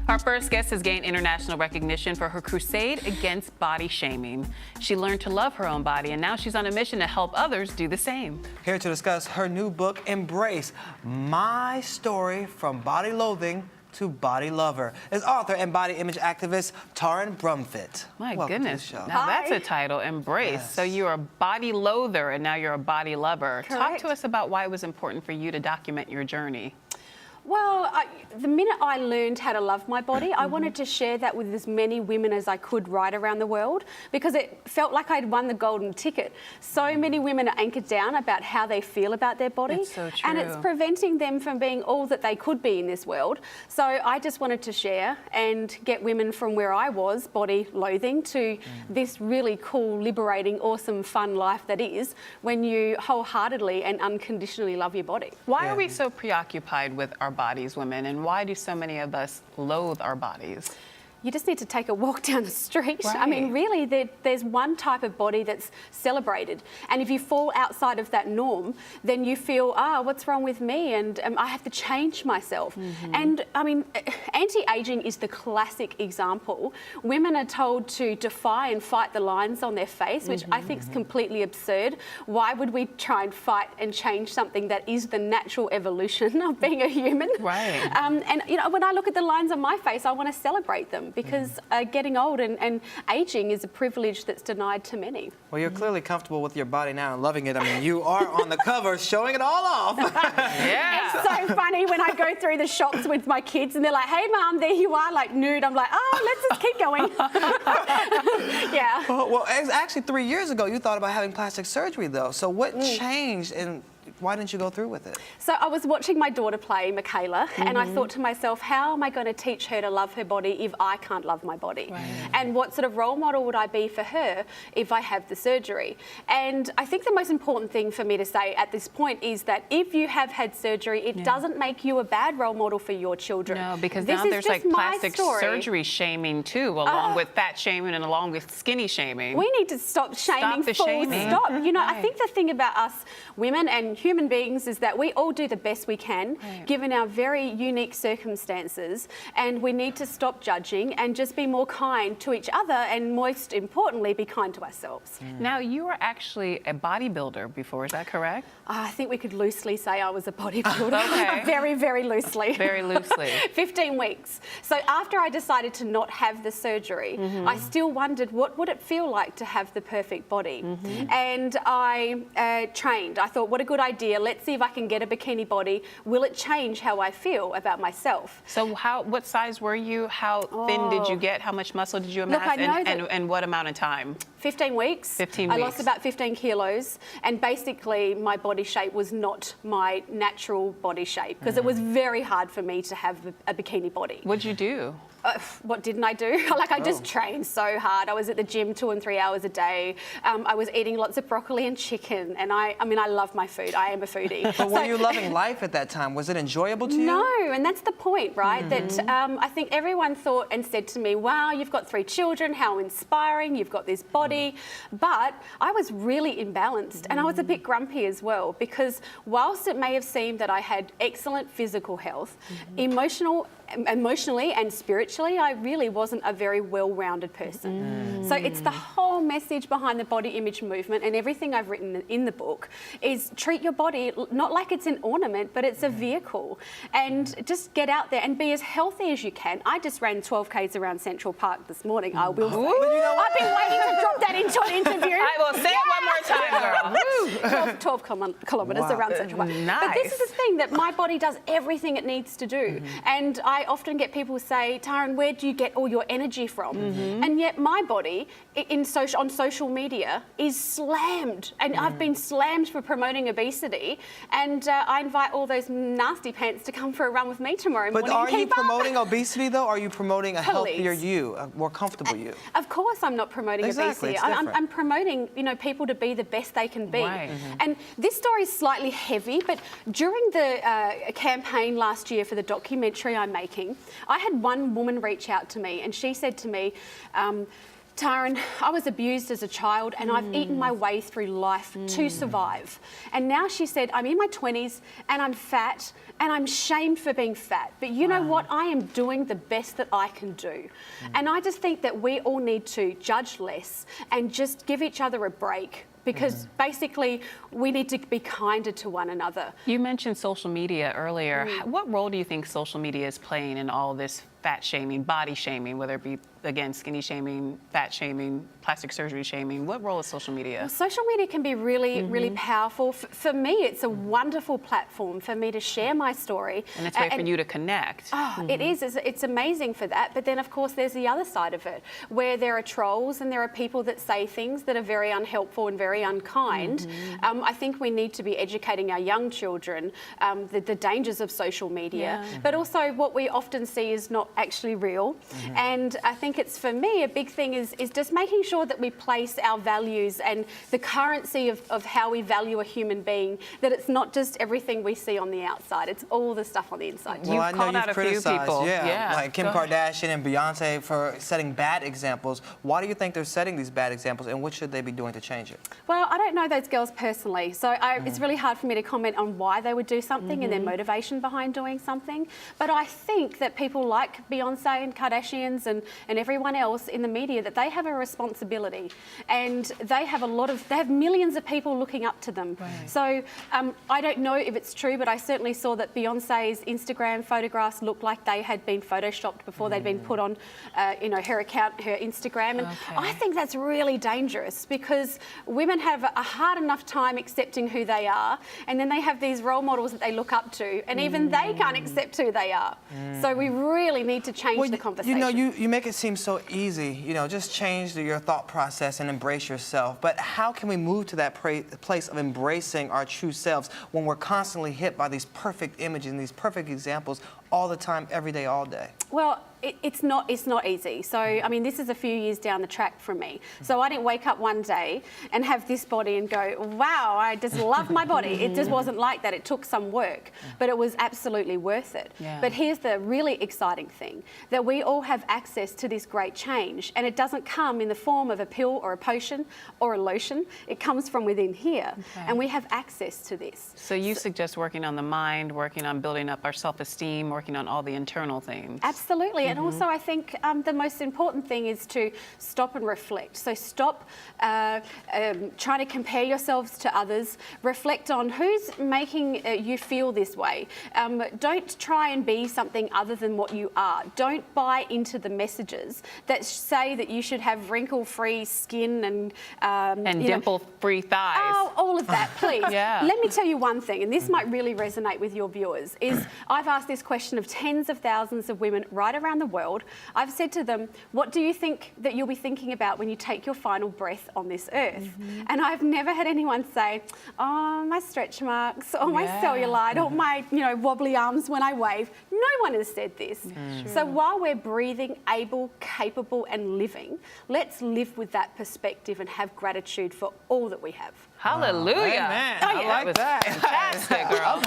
Our first guest has gained international recognition for her crusade against body shaming. She learned to love her own body, and now she's on a mission to help others do the same. Here to discuss her new book, Embrace, My Story from Body Loathing to Body Lover, is author and body image activist Taryn Brumfitt. My Welcome goodness, to the show. now that's a title, Embrace. Yes. So you're a body loather and now you're a body lover. Correct. Talk to us about why it was important for you to document your journey. Well, the minute I learned how to love my body, I wanted to share that with as many women as I could right around the world, because it felt like I'd won the golden ticket. So many women are anchored down about how they feel about their body. It's so true. And it's preventing them from being all that they could be in this world. So I just wanted to share and get women from where I was, body loathing, to this really cool, liberating, awesome, fun life that is when you wholeheartedly and unconditionally love your body. Why are we so preoccupied with our bodies, women, and why do so many of us loathe our bodies? You just need to take a walk down the street. Right. I mean, really, there's one type of body that's celebrated. And if you fall outside of that norm, then you feel, what's wrong with me? And I have to change myself. And I mean, anti-aging is the classic example. Women are told to defy and fight the lines on their face, which I think is completely absurd. Why would we try and fight and change something that is the natural evolution of being a human? Right. And, you know, when I look at the lines on my face, I want to celebrate them, because getting old and aging is a privilege that's denied to many. Well, you're clearly comfortable with your body now and loving it. I mean, you are on the cover showing it all off. Yeah. It's so funny when I go through the shops with my kids and they're like, hey, Mum, there you are, like nude. I'm like, oh, let's just keep going. Yeah. Well, actually 3 years ago, you thought about having plastic surgery, though. So what changed, and why didn't you go through with it? So I was watching my daughter play, Michaela, and I thought to myself, how am I going to teach her to love her body if I can't love my body? Right. And what sort of role model would I be for her if I have the surgery? And I think the most important thing for me to say at this point is that if you have had surgery, it doesn't make you a bad role model for your children. No, because this now is there's just like my plastic story. surgery shaming too, along with fat shaming and along with skinny shaming. We need to stop shaming, the full shaming. stop. You know, I Right. think the thing about us women and human beings is that we all do the best we can, given our very unique circumstances, and we need to stop judging and just be more kind to each other, and most importantly, be kind to ourselves. Now, you were actually a bodybuilder before, is that correct? I think we could loosely say I was a bodybuilder. Okay. Very, very loosely. Very loosely. 15 weeks. So after I decided to not have the surgery, I still wondered what would it feel like to have the perfect body. And I trained. I thought, what a good idea. Let's see if I can get a bikini body. Will it change how I feel about myself? So what size were you? How thin did you get? How much muscle did you Look, amass? I know that- and what amount of time? 15 weeks. 15 I weeks. lost about 15 kilos, and basically my body shape was not my natural body shape, because it was very hard for me to have a bikini body. What'd you do? What didn't I do? I just trained so hard. I was at the gym 2 and 3 hours a day. I was eating lots of broccoli and chicken, and I mean, I love my food. I am a foodie. But were you loving life at that time? Was it enjoyable to you? No, and that's the point, right? That I think everyone thought and said to me, wow, you've got 3 children, how inspiring, you've got this body. But I was really imbalanced, and I was a bit grumpy as well, because whilst it may have seemed that I had excellent physical health, emotionally and spiritually, I really wasn't a very well-rounded person. So it's the whole message behind the body image movement, and everything I've written in the book is treat your body not like it's an ornament, but it's a vehicle, and just get out there and be as healthy as you can. I just ran 12 Ks around Central Park this morning. I will say. But you know what? I've been waiting to drop that into an interview. I will say it one more time, girl. 12 kilometres around Central Park. But this is the thing, that my body does everything it needs to do. And I often get people say, Taryn, where do you get all your energy from? And yet my body on social media is slammed. And I've been slammed for promoting obesity. And I invite all those nasty pants to come for a run with me tomorrow morning. But are you Keep up. promoting obesity, though? Or are you promoting a Please. healthier you, a more comfortable you? Of course I'm not promoting Exactly, obesity. it's I'm different. promoting, people to be the best they can be. Right. And this story is slightly heavy, but during the campaign last year for the documentary I'm making, I had one woman reach out to me, and she said to me, Taryn, I was abused as a child and I've eaten my way through life to survive. And now she said, I'm in my 20s and I'm fat and I'm shamed for being fat. But you know what? I am doing the best that I can do. And I just think that we all need to judge less and just give each other a break. Because basically, we need to be kinder to one another. You mentioned social media earlier. What role do you think social media is playing in all this fat shaming, body shaming, whether it be, again, skinny shaming, fat shaming, plastic surgery shaming? What role is social media? Well, social media can be really, really powerful. For me, it's a wonderful platform for me to share my story. And it's a way for you to connect. Oh, it is. It's amazing for that. But then, of course, there's the other side of it, where there are trolls and there are people that say things that are very unhelpful and very unkind. I think we need to be educating our young children the dangers of social media, but also what we often see is not actually real. And I think it's, for me, a big thing is just making sure that we place our values and the currency of how we value a human being, that it's not just everything we see on the outside, it's all the stuff on the inside. Well, I know called you've out a few criticized, people. like Kim Kardashian and Beyonce for setting bad examples. Why do you think they're setting these bad examples, and what should they be doing to change it? Well, I don't know those girls personally, so it's really hard for me to comment on why they would do something and their motivation behind doing something. But I think that people like Beyonce and Kardashians and everyone else in the media, that they have a responsibility, and they have millions of people looking up to them. So I don't know if it's true, but I certainly saw that Beyonce's Instagram photographs looked like they had been photoshopped before they'd been put on, her account, her Instagram. And I think that's really dangerous, because women have a hard enough time accepting who they are, and then they have these role models that they look up to, and even they can't accept who they are. So we really need to change the conversation. You know, you make it seem so easy. You know, just change your thought process and embrace yourself. But how can we move to that place of embracing our true selves when we're constantly hit by these perfect images and these perfect examples all the time, every day, all day? Well, it's not easy. So, I mean, this is a few years down the track for me. So I didn't wake up one day and have this body and go, wow, I just love my body. It just wasn't like that. It took some work, but it was absolutely worth it. But here's the really exciting thing, that we all have access to this great change, and it doesn't come in the form of a pill or a potion or a lotion. It comes from within here, and we have access to this. So you suggest working on the mind, working on building up our self-esteem, working on all the internal things. Absolutely. And also, I think the most important thing is to stop and reflect. So stop trying to compare yourselves to others. Reflect on who's making you feel this way. Don't try and be something other than what you are. Don't buy into the messages that say that you should have wrinkle-free skin and dimple-free thighs. Oh, all of that, please. Let me tell you one thing, and this might really resonate with your viewers, is I've asked this question of tens of thousands of women right around the world. I've said to them, what do you think that you'll be thinking about when you take your final breath on this earth? And I've never had anyone say, oh, my stretch marks, or my cellulite, or my wobbly arms when I wave. No one has said this. So while we're breathing, able, capable, and living, let's live with that perspective and have gratitude for all that we have. Hallelujah. Amen. I like that. Fantastic, girl.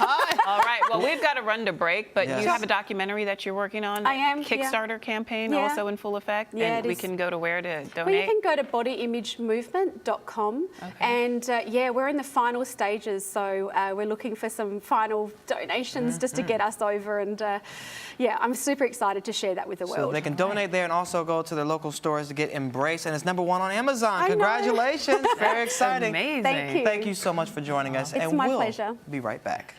All right. Well, we've got to run to break, but you have a documentary that you're working on. I am. Kickstarter campaign also in full effect. Yeah, and we can go to where to donate? Well, you can go to bodyimagemovement.com. And we're in the final stages. So we're looking for some final donations just to get us over. And I'm super excited to share that with the world. So they can donate there and also go to their local stores to get Embrace. And it's #1 on Amazon. Congratulations. Very exciting. Amazing. Thank you. Thank you so much for joining us. It's and my we'll pleasure. be right back.